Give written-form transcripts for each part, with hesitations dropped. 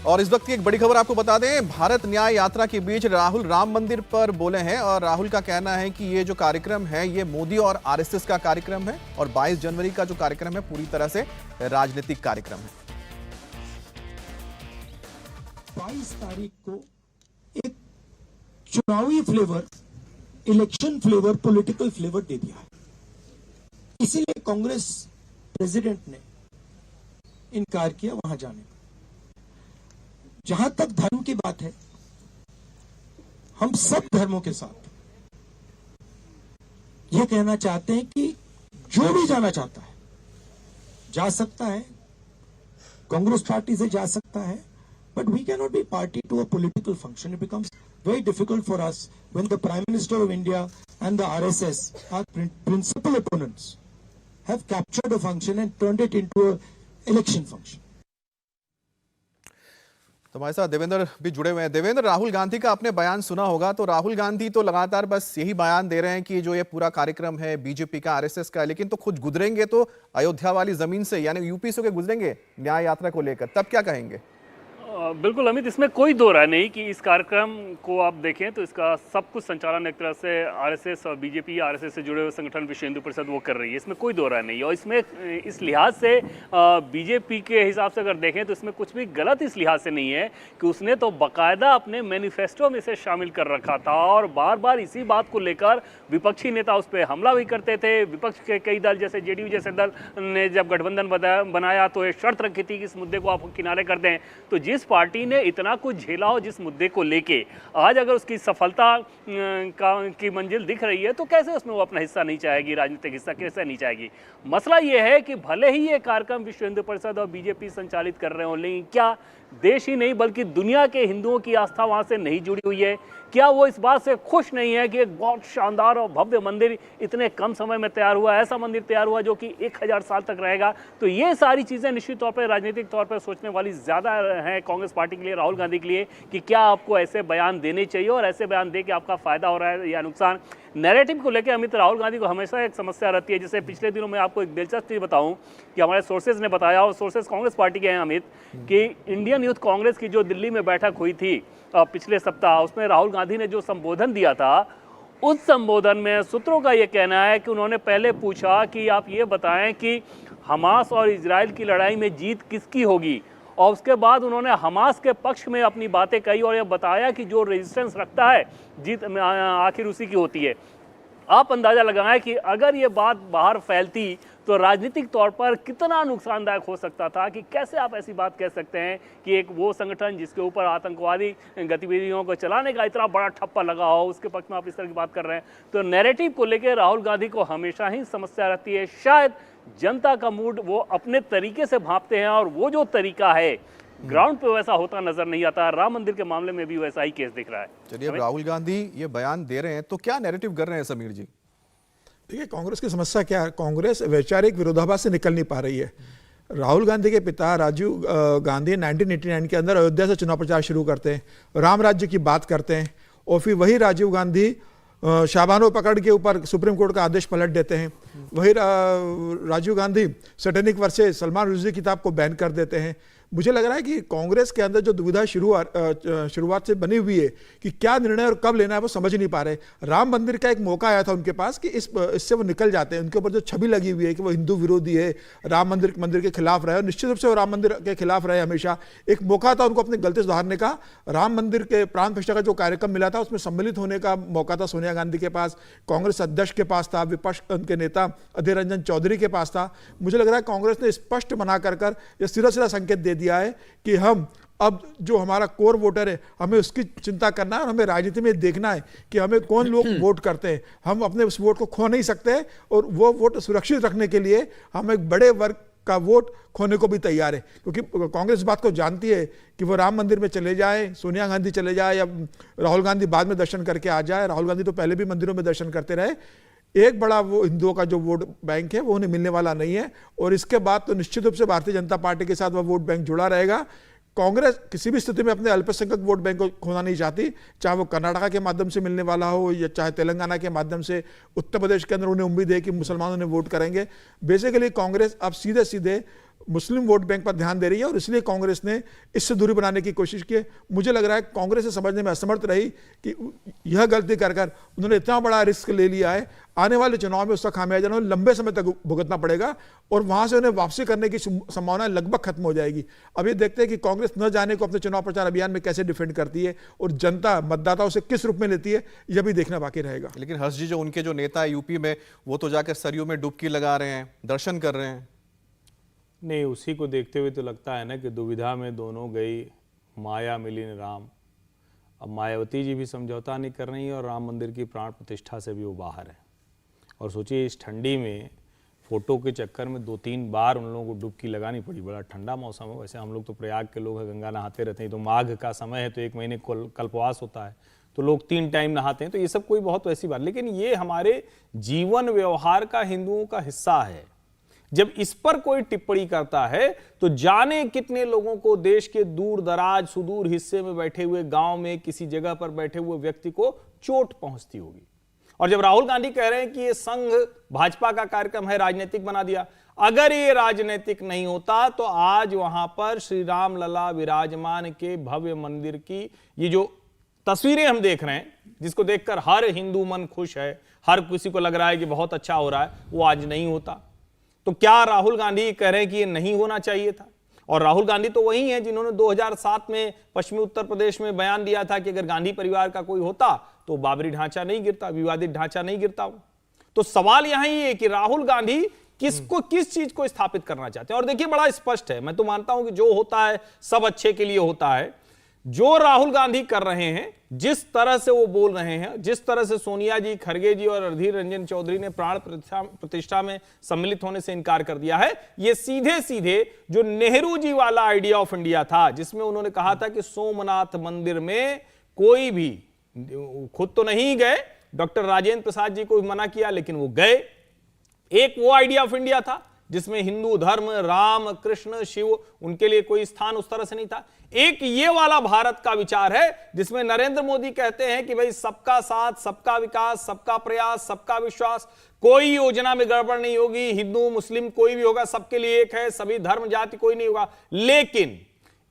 और इस वक्त की एक बड़ी खबर आपको बता दें, भारत न्याय यात्रा के बीच राहुल राम मंदिर पर बोले हैं और राहुल का कहना है कि ये जो कार्यक्रम है ये मोदी और आरएसएस का कार्यक्रम है और 22 जनवरी का जो कार्यक्रम है पूरी तरह से राजनीतिक कार्यक्रम है। 22 तारीख को एक चुनावी flavour, election flavour, political flavour दे दिया है। इसीलिए कांग्रेस प्रेसिडेंट ने इनकार किया वहां जाने का। जहां तक धर्म की बात है, हम सब धर्मों के साथ यह कहना चाहते हैं कि जो भी जाना चाहता है जा सकता है, कांग्रेस पार्टी से जा सकता है, but we cannot be party to a political function. It becomes very difficult for us when the Prime Minister of India and the RSS, our principal opponents, have captured a function and turned it into an election function. तो हमारे साथ देवेंद्र भी जुड़े हुए हैं। देवेंद्र, राहुल गांधी का आपने बयान सुना होगा, तो राहुल गांधी तो लगातार बस यही बयान दे रहे हैं कि जो ये पूरा कार्यक्रम है बीजेपी का, आरएसएस का, लेकिन तो खुद गुजरेंगे तो अयोध्या वाली जमीन से, यानी यूपी से गुजरेंगे न्याय यात्रा को लेकर, तब क्या कहेंगे? बिल्कुल अमित, इसमें कोई दो राय नहीं कि इस कार्यक्रम को आप देखें तो इसका सब कुछ संचालन एक तरह से आरएसएस और बीजेपी, आरएसएस से जुड़े हुए संगठन विश्व हिंदू परिषद वो कर रही है, इसमें कोई दो राय नहीं है। और इसमें इस लिहाज से बीजेपी के हिसाब से अगर देखें तो इसमें कुछ भी गलत इस लिहाज से नहीं है कि उसने तो बाकायदा अपने मैनिफेस्टो में से शामिल कर रखा था और बार बार इसी बात को लेकर विपक्षी नेता उस पर हमला भी करते थे। विपक्ष के कई दल जैसे जेडीयू जैसे दल ने जब गठबंधन बनाया तो एक शर्त रखी थी कि इस मुद्दे को आप किनारे कर दें। तो जिस पार्टी ने इतना कुछ झेला हो जिस मुद्दे को लेके, आज अगर उसकी सफलता की मंजिल दिख रही है तो कैसे उसमें वो अपना हिस्सा नहीं चाहेगी, राजनीतिक हिस्सा कैसे नहीं चाहेगी। मसला ये है कि भले ही ये कार्यक्रम विश्व हिंदू परिषद और बीजेपी संचालित कर रहे हो, लेकिन क्या देश ही नहीं बल्कि दुनिया के हिंदुओं की आस्था वहां से नहीं जुड़ी हुई है? क्या वो इस बात से खुश नहीं है कि एक बहुत शानदार और भव्य मंदिर इतने कम समय में तैयार हुआ, ऐसा मंदिर तैयार हुआ जो कि 1000 साल तक रहेगा? तो ये सारी चीज़ें निश्चित तौर पर राजनीतिक तौर पर सोचने वाली ज़्यादा है कांग्रेस पार्टी के लिए, राहुल गांधी के लिए, कि क्या आपको ऐसे बयान देने चाहिए और ऐसे बयान दे के आपका फ़ायदा हो रहा है या नुकसान। नैरेटिव को लेकर अमित, राहुल गांधी को हमेशा एक समस्या रहती है। जैसे पिछले दिनों में आपको एक दिलचस्प चीज़ बताऊं कि हमारे सोर्सेज ने बताया, और सोर्सेज कांग्रेस पार्टी के हैं अमित, कि इंडियन यूथ कांग्रेस की जो दिल्ली में बैठक हुई थी पिछले सप्ताह, उसमें राहुल गांधी ने जो संबोधन दिया था, उस संबोधन में सूत्रों का ये कहना है कि उन्होंने पहले पूछा कि आप ये बताएं कि हमास और इजराइल की लड़ाई में जीत किसकी होगी, और उसके बाद उन्होंने हमास के पक्ष में अपनी बातें कही और ये बताया कि जो रेजिस्टेंस रखता है जीत आखिर उसी की होती है। आप अंदाज़ा लगाएं कि अगर ये बात बाहर फैलती तो राजनीतिक तौर पर कितना नुकसानदायक हो सकता था, कि कैसे आप ऐसी बात कह सकते हैं कि एक वो संगठन जिसके ऊपर आतंकवादी गतिविधियों को चलाने का इतना बड़ा ठप्पा लगा हो, उसके पक्ष में आप इस तरह की बात कर रहे हैं। तो नैरेटिव को लेकर राहुल गांधी को हमेशा ही समस्या रहती है। शायद जनता का मूड वो अपने तरीके से भांपते हैं और वो जो तरीका है ग्राउंड पे वैसा होता नजर नहीं आता। राम मंदिर के मामले में भी वैसा ही केस दिख रहा है। चलिए, अब राहुल गांधी ये बयान दे रहे हैं तो क्या नैरेटिव कर रहे हैं समीर जी? देखिए, कांग्रेस की समस्या क्या है, कांग्रेस वैचारिक विरोधाभास से निकल नहीं पा रही है। राहुल गांधी के पिता राजीव गांधी 1989 के अंदर अयोध्या से चुनाव प्रचार शुरू करते हैं, राम राज्य की बात करते हैं, और फिर वही राजीव गांधी शाहबानो पकड़ के ऊपर सुप्रीम कोर्ट का आदेश पलट देते हैं। वही राजीव गांधी सैटेनिक वर्सेस सलमान रुश्दी किताब को बैन कर देते हैं। मुझे लग रहा है कि कांग्रेस के अंदर जो दुविधा शुरुआत से बनी हुई है कि क्या निर्णय और कब लेना है, वो समझ नहीं पा रहे। राम मंदिर का एक मौका आया था उनके पास कि इससे वो निकल जाते हैं। उनके ऊपर जो छवि लगी हुई है कि वो हिंदू विरोधी है, राम मंदिर के खिलाफ रहे, और निश्चित रूप से वो राम मंदिर के खिलाफ रहे हमेशा। एक मौका था उनको अपनी गलती सुधारने का। राम मंदिर के प्राण प्रतिष्ठा का जो कार्यक्रम मिला था उसमें सम्मिलित होने का मौका था सोनिया गांधी के पास, कांग्रेस अध्यक्ष के पास था, विपक्ष उनके नेता अधीर रंजन चौधरी के पास था। मुझे लग रहा है कांग्रेस ने स्पष्ट बना कर यह सीधा संकेत दे दिया है कि हम अब जो हमारा कोर वोटर है हमें उसकी चिंता करना है, और हमें राजनीति में देखना है कि हमें कौन लोग वोट करते हैं। हम अपने उस वोट को खो नहीं सकते, और वो वोट सुरक्षित रखने के लिए हम एक बड़े वर्ग का वोट खोने को भी तैयार है। क्योंकि कांग्रेस इस बात को जानती है कि वो राम मंदिर में चले जाए, सोनिया गांधी चले जाए या राहुल गांधी बाद में दर्शन करके आ जाए, राहुल गांधी तो पहले भी मंदिरों में दर्शन करते रहे, एक बड़ा वो हिंदुओं का जो वोट बैंक है वो उन्हें मिलने वाला नहीं है। और इसके बाद तो निश्चित रूप से भारतीय जनता पार्टी के साथ वह वोट बैंक जुड़ा रहेगा। कांग्रेस किसी भी स्थिति में अपने अल्पसंख्यक वोट बैंक को खोना नहीं चाहती, चाहे वो कर्नाटका के माध्यम से मिलने वाला हो या चाहे तेलंगाना के माध्यम से। उत्तर प्रदेश के अंदर उन्हें उम्मीद है कि मुसलमान उन्हें वोट करेंगे। बेसिकली कांग्रेस अब सीधे सीधे मुस्लिम वोट बैंक पर ध्यान दे रही है और इसलिए कांग्रेस ने इससे दूरी बनाने की कोशिश की है। मुझे लग रहा है कांग्रेस से समझने में असमर्थ रही कि यह गलती कर कर उन्होंने इतना बड़ा रिस्क ले लिया है, आने वाले चुनाव में उसका खामियाजा उन्हें लंबे समय तक भुगतना पड़ेगा और वहां से उन्हें वापसी करने की संभावना लगभग खत्म हो जाएगी। अब ये देखते हैं कि कांग्रेस न जाने को अपने चुनाव प्रचार अभियान में कैसे डिफेंड करती है और जनता मतदाताओं से किस रूप में लेती है, यह भी देखना बाकी रहेगा। लेकिन हर्ष जी, जो उनके जो नेता है यूपी में, वो तो जाकर सरयू में डुबकी लगा रहे हैं, दर्शन कर रहे हैं। नहीं, उसी को देखते हुए तो लगता है ना कि दुविधा में दोनों गई माया मिली न राम। अब मायावती जी भी समझौता नहीं कर रही है और राम मंदिर की प्राण प्रतिष्ठा से भी वो बाहर है। और सोचिए इस ठंडी में फोटो के चक्कर में 2-3 बार उन लोगों को डुबकी लगानी पड़ी। बड़ा ठंडा मौसम है, वैसे हम लोग तो प्रयाग के लोग हैं, गंगा नहाते रहते हैं। तो माघ का समय है तो 1 महीने कल्पवास होता है तो लोग 3 टाइम नहाते हैं, तो ये सब कोई बहुत वैसी बात। लेकिन ये हमारे जीवन व्यवहार का हिंदुओं का हिस्सा है। जब इस पर कोई टिप्पणी करता है तो जाने कितने लोगों को देश के दूर दराज सुदूर हिस्से में बैठे हुए, गांव में किसी जगह पर बैठे हुए व्यक्ति को चोट पहुंचती होगी। और जब राहुल गांधी कह रहे हैं कि ये संघ भाजपा का कार्यक्रम है, राजनीतिक बना दिया, अगर ये राजनीतिक नहीं होता तो आज वहां पर श्री राम लला विराजमान के भव्य मंदिर की ये जो तस्वीरें हम देख रहे हैं, जिसको देखकर हर हिंदू मन खुश है, हर किसी को लग रहा है कि बहुत अच्छा हो रहा है, वो आज नहीं होता। तो क्या राहुल गांधी कह रहे हैं कि ये नहीं होना चाहिए था? और राहुल गांधी तो वही हैं जिन्होंने 2007 में पश्चिमी उत्तर प्रदेश में बयान दिया था कि अगर गांधी परिवार का कोई होता तो बाबरी ढांचा नहीं गिरता, विवादित ढांचा नहीं गिरता। तो सवाल यहां ये है कि राहुल गांधी किस चीज को स्थापित करना चाहते हैं। और देखिए बड़ा स्पष्ट है, मैं तो मानता हूं कि जो होता है सब अच्छे के लिए होता है। जो राहुल गांधी कर रहे हैं, जिस तरह से वो बोल रहे हैं, जिस तरह से सोनिया जी, खरगे जी और अधीर रंजन चौधरी ने प्राण प्रतिष्ठा में सम्मिलित होने से इनकार कर दिया है, ये सीधे सीधे जो नेहरू जी वाला आइडिया ऑफ इंडिया था, जिसमें उन्होंने कहा था कि सोमनाथ मंदिर में कोई भी, खुद तो नहीं गए, डॉक्टर राजेंद्र प्रसाद जी को भी मना किया लेकिन वो गए। एक वो आइडिया ऑफ इंडिया था जिसमें हिंदू धर्म, राम, कृष्ण, शिव, उनके लिए कोई स्थान उस तरह से नहीं था। एक ये वाला भारत का विचार है जिसमें नरेंद्र मोदी कहते हैं कि भाई सबका साथ, सबका विकास, सबका प्रयास, सबका विश्वास, कोई योजना में गड़बड़ नहीं होगी, हिंदू मुस्लिम कोई भी होगा, सबके लिए एक है, सभी धर्म जाति कोई नहीं होगा। लेकिन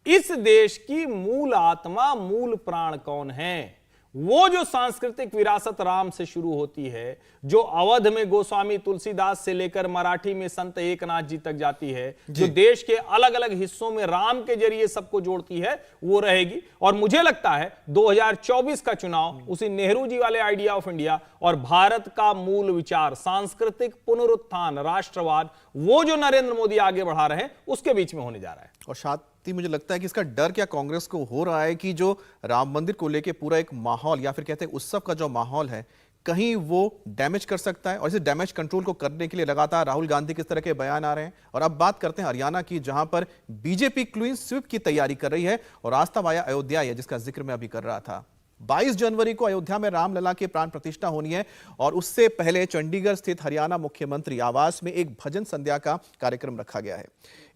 इस देश की मूल आत्मा, मूल प्राण कौन है? वो जो सांस्कृतिक विरासत राम से शुरू होती है, जो अवध में गोस्वामी तुलसीदास से लेकर मराठी में संत एकनाथ जी तक जाती है, जो देश के अलग अलग हिस्सों में राम के जरिए सबको जोड़ती है, वो रहेगी। और मुझे लगता है 2024 का चुनाव उसी नेहरू जी वाले आइडिया ऑफ इंडिया और भारत का मूल विचार, सांस्कृतिक पुनरुत्थान, राष्ट्रवाद, वो जो नरेंद्र मोदी आगे बढ़ा रहे हैं, उसके बीच में होने जा रहा है। और साथ ही मुझे लगता है कि इसका डर क्या कांग्रेस को हो रहा है कि जो राम मंदिर को लेके पूरा एक माहौल, या फिर कहते हैं उत्सव का जो माहौल है, कहीं वो डैमेज कर सकता है। और इसे डैमेज कंट्रोल को करने के लिए लगातार राहुल गांधी किस तरह के बयान आ रहे हैं। और अब बात करते हैं हरियाणा की, जहां पर बीजेपी क्लीन स्वीप की तैयारी कर रही है और आस्था वाया अयोध्या है, जिसका जिक्र मैं अभी कर रहा था। 22 जनवरी को अयोध्या में रामलला की प्राण प्रतिष्ठा होनी है और उससे पहले चंडीगढ़ स्थित हरियाणा मुख्यमंत्री आवास में एक भजन संध्या का कार्यक्रम रखा गया है।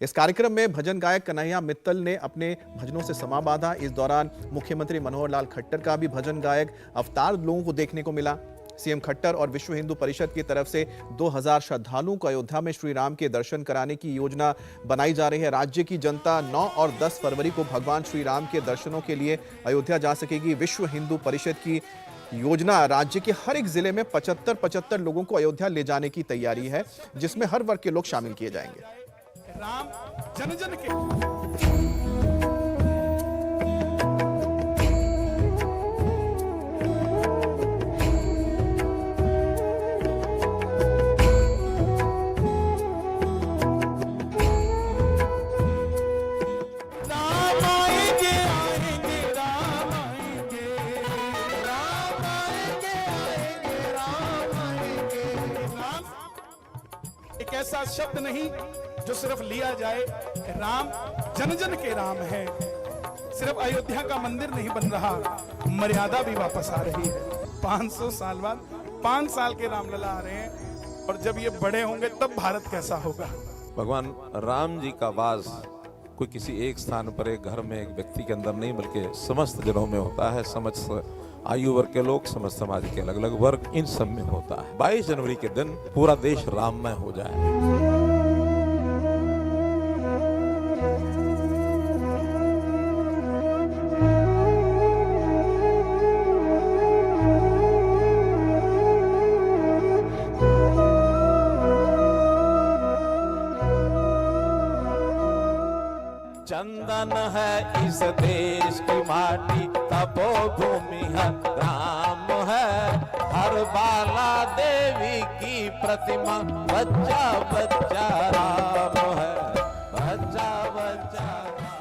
इस कार्यक्रम में भजन गायक कन्हैया मित्तल ने अपने भजनों से समा बांधा। इस दौरान मुख्यमंत्री मनोहर लाल खट्टर का भी भजन गायक अवतार लोगों को देखने को मिला। सीएम खट्टर और विश्व हिंदू परिषद की तरफ से 2000 श्रद्धालुओं को अयोध्या में श्री राम के दर्शन कराने की योजना बनाई जा रही है। राज्य की जनता 9 और 10 फरवरी को भगवान श्री राम के दर्शनों के लिए अयोध्या जा सकेगी। विश्व हिंदू परिषद की योजना राज्य के हर एक जिले में 75 लोगों को अयोध्या ले जाने की तैयारी है, जिसमें हर वर्ग के लोग शामिल किए जाएंगे। राम जन जन के एक ऐसा शब्द नहीं जो सिर्फ लिया जाए। राम जन जन के राम है। सिर्फ अयोध्या का मंदिर नहीं बन रहा, मर्यादा भी वापस आ रही है। 500 साल बाद 5 साल के रामलला आ रहे हैं और जब ये बड़े होंगे तब भारत कैसा होगा। भगवान राम जी का वास कोई किसी एक स्थान पर, एक घर में, एक व्यक्ति के अंदर नहीं, बल्कि समस्त जनों में होता है। समस्त आयु वर्ग के लोग, समस्त समाज के अलग अलग वर्ग, इन सब में होता है। 22 जनवरी के दिन पूरा देश राममय हो जाए। चंदन है इस देश की माटी, तपोभूमि है राम है। हर बाला देवी की प्रतिमा, बच्चा बच्चा राम है, बच्चा बच्चा राम।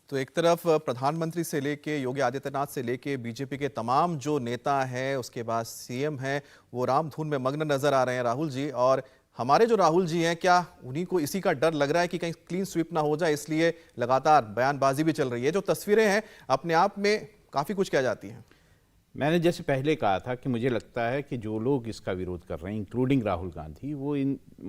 तो एक तरफ प्रधानमंत्री से लेके योगी आदित्यनाथ से लेके बीजेपी के तमाम जो नेता हैं, उसके बाद सीएम हैं, वो राम धुन में मग्न नजर आ रहे हैं राहुल जी। और हमारे जो राहुल जी हैं, क्या उन्हीं को इसी का डर लग रहा है कि कहीं क्लीन स्वीप ना हो जाए, इसलिए लगातार बयानबाजी भी चल रही है? जो तस्वीरें हैं अपने आप में काफी कुछ कह जाती हैं। मैंने जैसे पहले कहा था कि मुझे लगता है कि जो लोग इसका विरोध कर रहे हैं, इंक्लूडिंग राहुल गांधी, वो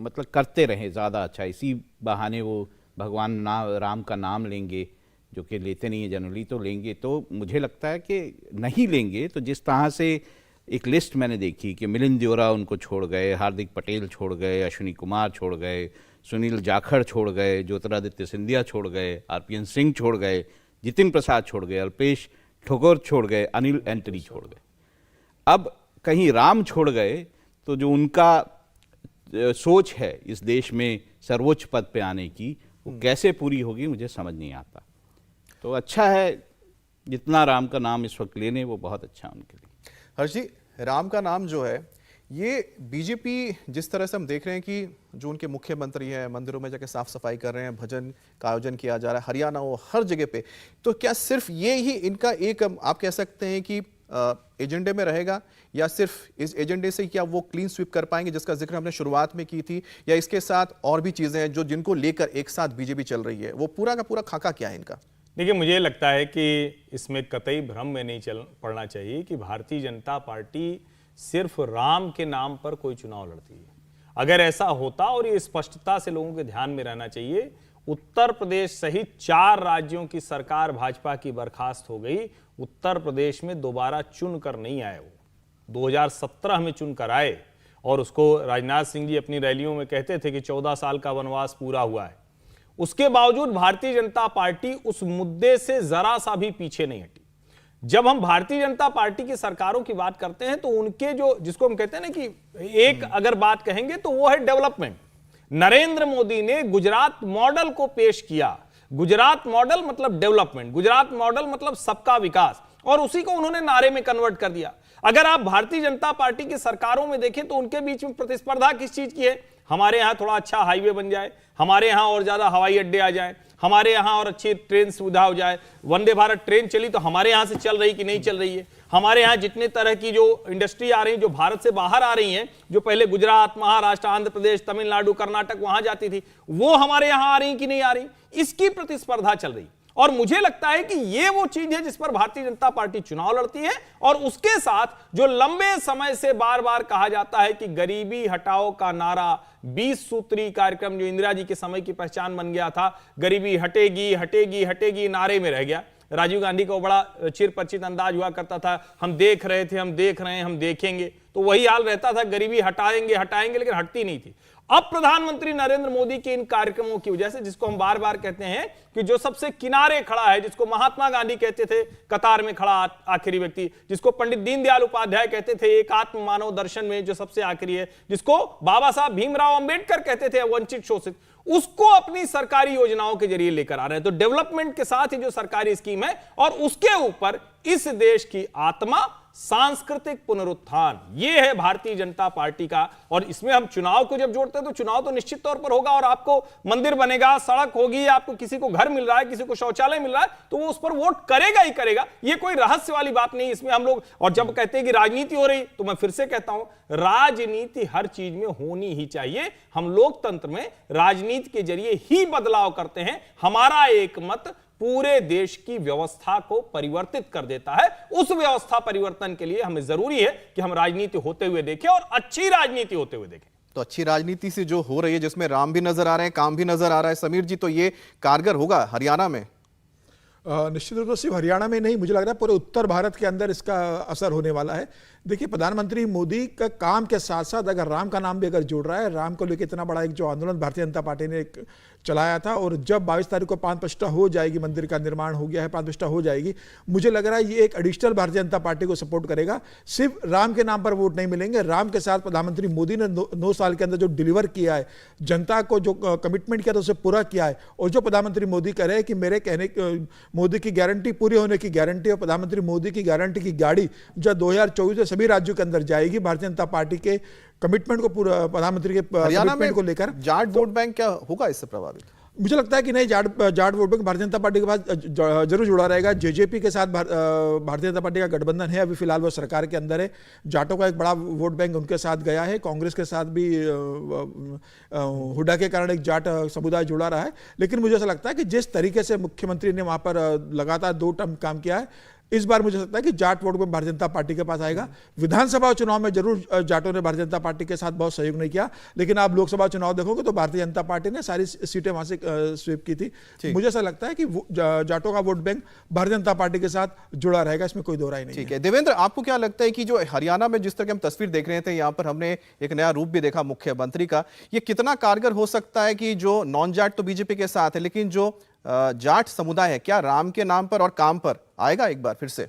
मतलब करते रहे ज़्यादा अच्छा। इसी बहाने वो भगवान राम का नाम लेंगे, जो कि लेते नहीं है जनरली, तो लेंगे। तो मुझे लगता है कि नहीं लेंगे तो जिस तरह से एक लिस्ट मैंने देखी कि मिलिंद देओरा उनको छोड़ गए, हार्दिक पटेल छोड़ गए, अश्विनी कुमार छोड़ गए, सुनील जाखड़ छोड़ गए, ज्योतिरादित्य सिंधिया छोड़ गए, आरपीएन सिंह छोड़ गए, जितिन प्रसाद छोड़ गए, अल्पेश ठोकर छोड़ गए, अनिल एंटनी छोड़ गए। अब कहीं राम छोड़ गए तो जो उनका सोच है इस देश में सर्वोच्च पद पे आने की, वो कैसे पूरी होगी मुझे समझ नहीं आता। तो अच्छा है जितना राम का नाम इस वक्त लेने, वो बहुत अच्छा उनके लिए। हर्ष जी, राम का नाम जो है, ये बीजेपी जिस तरह से हम देख रहे हैं कि जो उनके मुख्यमंत्री हैं मंदिरों में जाके साफ सफाई कर रहे हैं, भजन का आयोजन किया जा रहा है, हरियाणा हो हर जगह पे, तो क्या सिर्फ ये ही इनका एक आप कह सकते हैं कि एजेंडे में रहेगा, या सिर्फ इस एजेंडे से क्या वो क्लीन स्वीप कर पाएंगे जिसका जिक्र हमने शुरुआत में की थी, या इसके साथ और भी चीजें हैं जो जिनको लेकर एक साथ बीजेपी चल रही है? वो पूरा का पूरा खाका क्या है इनका? देखिए, मुझे लगता है कि इसमें कतई भ्रम में नहीं पड़ना चाहिए कि भारतीय जनता पार्टी सिर्फ राम के नाम पर कोई चुनाव लड़ती है। अगर ऐसा होता, और ये स्पष्टता से लोगों के ध्यान में रहना चाहिए, उत्तर प्रदेश सहित 4 राज्यों की सरकार भाजपा की बर्खास्त हो गई, उत्तर प्रदेश में दोबारा चुनकर नहीं आए। वो 2017 में चुनकर आए, और उसको राजनाथ सिंह जी अपनी रैलियों में कहते थे कि 14 साल का वनवास पूरा हुआ है। उसके बावजूद भारतीय जनता पार्टी उस मुद्दे से जरा सा भी पीछे नहीं हटी। जब हम भारतीय जनता पार्टी की सरकारों की बात करते हैं तो उनके जो, जिसको हम कहते हैं ना कि एक अगर बात कहेंगे तो वो है डेवलपमेंट। नरेंद्र मोदी ने गुजरात मॉडल को पेश किया। गुजरात मॉडल मतलब डेवलपमेंट, गुजरात मॉडल मतलब सबका विकास, और उसी को उन्होंने नारे में कन्वर्ट कर दिया। अगर आप भारतीय जनता पार्टी की सरकारों में देखें तो उनके बीच में प्रतिस्पर्धा किस चीज की है? हमारे यहां थोड़ा अच्छा हाईवे बन जाए, हमारे यहां और ज्यादा हवाई अड्डे आ जाए, हमारे यहां और अच्छी ट्रेन सुविधा हो जाए। वंदे भारत ट्रेन चली तो हमारे यहां से चल रही कि नहीं चल रही है? हमारे यहां जितने तरह की जो इंडस्ट्री आ रही है, जो भारत से बाहर आ रही हैं, जो पहले गुजरात, महाराष्ट्र, आंध्र प्रदेश, तमिलनाडु, कर्नाटक वहां जाती थी, वो हमारे यहां आ रही कि नहीं आ रही? इसकी प्रतिस्पर्धा चल रही। और मुझे लगता है कि ये वो चीज है जिस पर भारतीय जनता पार्टी चुनाव लड़ती है। और उसके साथ जो लंबे समय से बार बार कहा जाता है कि गरीबी हटाओ का नारा, 20 सूत्री कार्यक्रम जो इंदिरा जी के समय की पहचान बन गया था, गरीबी हटेगी हटेगी हटेगी नारे में रह गया। राजीव गांधी का बड़ा चिरपरिचित अंदाज हुआ करता था, हम देख रहे थे, हम देख रहे हैं, हम देखेंगे। तो वही हाल रहता था, गरीबी हटाएंगे हटाएंगे, लेकिन हटती नहीं थी। अब प्रधानमंत्री नरेंद्र मोदी के इन कार्यक्रमों की वजह से, जिसको हम बार बार कहते हैं कि जो सबसे किनारे खड़ा है, जिसको महात्मा गांधी कहते थे कतार में खड़ा आखिरी व्यक्ति, जिसको पंडित दीनदयाल उपाध्याय कहते थे एकात्म मानव दर्शन में जो सबसे आखिरी है, जिसको बाबा साहब भीमराव अंबेडकर कहते थे वंचित शोषित, उसको अपनी सरकारी योजनाओं के जरिए लेकर आ रहे हैं। तो डेवलपमेंट के साथ ही जो सरकारी स्कीम है, और उसके ऊपर इस देश की आत्मा, सांस्कृतिक पुनरुत्थान, ये है भारतीय जनता पार्टी का। और इसमें हम चुनाव को जब जोड़ते हैं तो चुनाव तो निश्चित तौर पर होगा, और आपको मंदिर बनेगा, सड़क होगी, आपको किसी को घर मिल रहा है, किसी को शौचालय मिल रहा है, तो वो उस पर वोट करेगा ही करेगा। ये कोई रहस्य वाली बात नहीं इसमें हम लोग। और जब कहते हैं कि राजनीति हो रही, तो मैं फिर से कहता हूं, राजनीति हर चीज में होनी ही चाहिए। हम लोकतंत्र में राजनीति के जरिए ही बदलाव करते हैं। हमारा एक मत पूरे देश की व्यवस्था को परिवर्तित कर देता है। उस व्यवस्था परिवर्तन के लिए हमें जरूरी है कि हम राजनीति होते हुए देखें, और अच्छी राजनीति होते हुए देखें। तो अच्छी राजनीति से जो हो रही है, जिसमें राम भी नजर आ रहे हैं, काम भी नजर आ रहा है, समीर जी, तो ये कारगर होगा हरियाणा में? निश्चित रूप से सिर्फ हरियाणा में नहीं, मुझे लग रहा है पूरे उत्तर भारत के अंदर इसका असर होने वाला है। देखिए, प्रधानमंत्री मोदी का काम के साथ साथ अगर राम का नाम भी अगर जुड़ रहा है, राम को लेकर इतना बड़ा एक जो आंदोलन भारतीय जनता पार्टी ने एक चलाया था, और जब 22 तारीख को 5 प्रतिष्ठा हो जाएगी, मंदिर का निर्माण हो गया है, 5 प्रतिष्ठा हो जाएगी, मुझे लग रहा है ये एक एडिशनल भारतीय जनता पार्टी को सपोर्ट करेगा। सिर्फ राम के नाम पर वोट नहीं मिलेंगे, राम के साथ प्रधानमंत्री मोदी ने 9 साल के अंदर जो डिलीवर किया है, जनता को जो कमिटमेंट किया था उसे पूरा किया है, और जो प्रधानमंत्री मोदी कह रहे हैं कि मेरे कहने मोदी की गारंटी पूरी होने की गारंटी, और प्रधानमंत्री मोदी की गारंटी की गाड़ी जो 2024 में सभी राज्यों के अंदर जाएगी, भारतीय जनता पार्टी के कमिटमेंट को पूरा, प्रधानमंत्री के कमिटमेंट को लेकर। जाट वोट बैंक क्या होगा इससे प्रभावित? मुझे लगता है कि नहीं, Jat vote bank Bharatiya Janata party के पास जरूर जुड़ा रहेगा। जेजेपी के साथ भारतीय जनता पार्टी का गठबंधन है, अभी फिलहाल वो सरकार के अंदर है। जाटों का एक बड़ा वोट बैंक उनके साथ गया है, कांग्रेस के साथ भी हुड्डा के कारण एक जाट समुदाय जुड़ा रहा है। लेकिन मुझे ऐसा लगता है कि जिस तरीके से मुख्यमंत्री ने वहां पर लगातार 2 टर्म काम किया है, इस बार मुझे लगता है कि Jat vote bank Bharatiya Janata party के पास आएगा। विधानसभा चुनाव में जरूर जाटों ने भारतीय जनता पार्टी के साथ बहुत सहयोग नहीं किया, लेकिन आप लोकसभा चुनाव देखोगे तो भारतीय जनता पार्टी ने सारी सीटें वहां से स्वीप की थी। मुझे ऐसा लगता है कि जाटों का vote bank Bharatiya Janata party के साथ जुड़ा रहेगा, इसमें कोई दो राय नहीं। ठीक है देवेंद्र, आपको क्या लगता है कि जो हरियाणा में जिस तरह की हम तस्वीर देख रहे थे, यहाँ पर हमने एक नया रूप भी देखा मुख्यमंत्री का, ये कितना कारगर हो सकता है कि जो नॉन जाट तो बीजेपी के साथ है, लेकिन जो जाट समुदाय है, क्या राम के नाम पर और काम पर आएगा एक बार फिर से?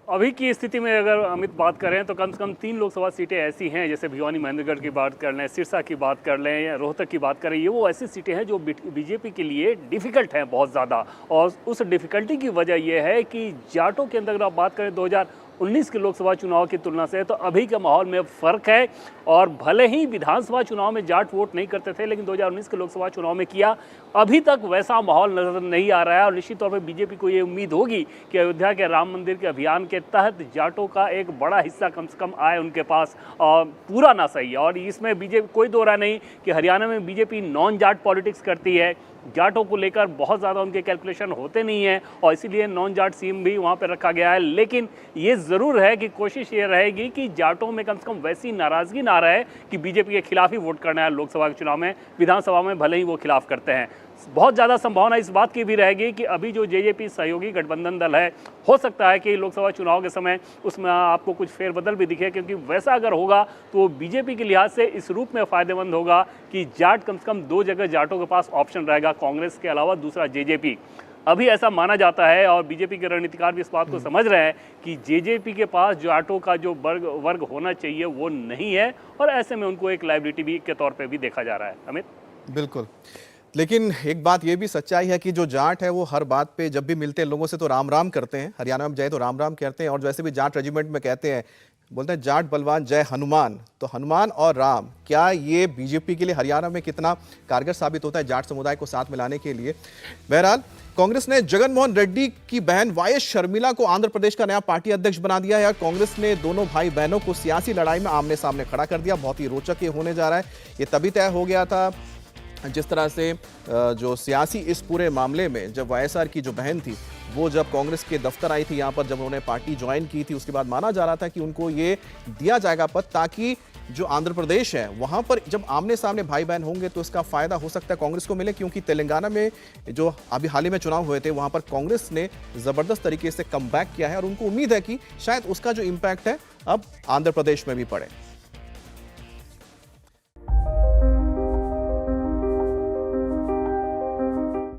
अभी की स्थिति में अगर अमित बात करें तो कम से कम 3 लोकसभा सीटें ऐसी हैं, जैसे भिवानी महेंद्रगढ़ की बात कर लें, सिरसा की बात कर लें या रोहतक की बात करें, ये वो ऐसी सीटें हैं जो बीजेपी के लिए डिफ़िकल्ट हैं बहुत ज़्यादा। और उस डिफ़िकल्टी की वजह यह है कि जाटों के अंदर अगर आप बात करें 2019 के लोकसभा चुनाव की तुलना से, तो अभी के माहौल में फ़र्क है। और भले ही विधानसभा चुनाव में जाट वोट नहीं करते थे, लेकिन 2019 के लोकसभा चुनाव में किया। अभी तक वैसा माहौल नजर नहीं आ रहा है, और निश्चित तौर पर बीजेपी को ये उम्मीद होगी कि अयोध्या के राम मंदिर के अभियान के तहत जाटों का एक बड़ा हिस्सा कम से कम आए उनके पास, पूरा ना सही। और इसमें बीजेपी कोई दो राय नहीं कि हरियाणा में बीजेपी नॉन जाट पॉलिटिक्स करती है, जाटों को लेकर बहुत ज़्यादा उनके कैलकुलेशन होते नहीं हैं, और इसीलिए नॉन जाट सीएम भी वहाँ पर रखा गया है। लेकिन ये ज़रूर है कि कोशिश ये रहेगी कि जाटों में कम से कम वैसी नाराज़गी ना रहे कि बीजेपी के खिलाफ ही वोट करना है लोकसभा के चुनाव में, विधानसभा में भले ही वो खिलाफ करते हैं। बहुत ज़्यादा संभावना इस बात की भी रहेगी कि अभी जो जेजेपी सहयोगी गठबंधन दल है, हो सकता है कि लोकसभा चुनाव के समय उसमें आपको कुछ फेरबदल भी दिखे, क्योंकि वैसा अगर होगा तो बीजेपी के लिहाज से इस रूप में फ़ायदेमंद होगा कि जाट कम से कम 2 जगह जाटों के पास ऑप्शन रहेगा, कांग्रेस के अलावा दूसरा जेजेपी। अभी ऐसा माना जाता है, और बीजेपी के रणनीतिकार भी इस बात को समझ रहे हैं कि जेजेपी के पास जाटों का जो वर्ग होना चाहिए वो नहीं है, और ऐसे में उनको एक लायबिलिटी भी के तौर पर भी देखा जा रहा है। अमित? बिल्कुल, लेकिन एक बात ये भी सच्चाई है कि जो जाट है वो हर बात पे जब भी मिलते हैं लोगों से तो राम राम करते हैं। हरियाणा में जाए तो राम राम कहते हैं, और वैसे भी जाट रेजिमेंट में कहते हैं, बोलते हैं जाट बलवान जय हनुमान। तो हनुमान और राम, क्या ये बीजेपी के लिए हरियाणा में कितना कारगर साबित होता है जाट समुदाय को साथ मिलाने के लिए? बहरहाल, कांग्रेस ने जगन मोहन रेड्डी की बहन वाईएस शर्मिला को आंध्र प्रदेश का नया पार्टी अध्यक्ष बना दिया है। कांग्रेस ने दोनों भाई बहनों को सियासी लड़ाई में आमने सामने खड़ा कर दिया। बहुत ही रोचक ये होने जा रहा है। ये तभी तय हो गया था जिस तरह से जो सियासी इस पूरे मामले में जब वाईएसआर की जो बहन थी वो जब कांग्रेस के दफ्तर आई थी, यहाँ पर जब उन्होंने पार्टी ज्वाइन की थी, उसके बाद माना जा रहा था कि उनको ये दिया जाएगा पद, ताकि जो आंध्र प्रदेश है वहाँ पर जब आमने सामने भाई बहन होंगे तो इसका फायदा हो सकता है कांग्रेस को मिले। क्योंकि तेलंगाना में जो अभी हाल ही में चुनाव हुए थे वहाँ पर कांग्रेस ने ज़बरदस्त तरीके से कमबैक किया है, और उनको उम्मीद है कि शायद उसका जो इम्पैक्ट है अब आंध्र प्रदेश में भी पड़े।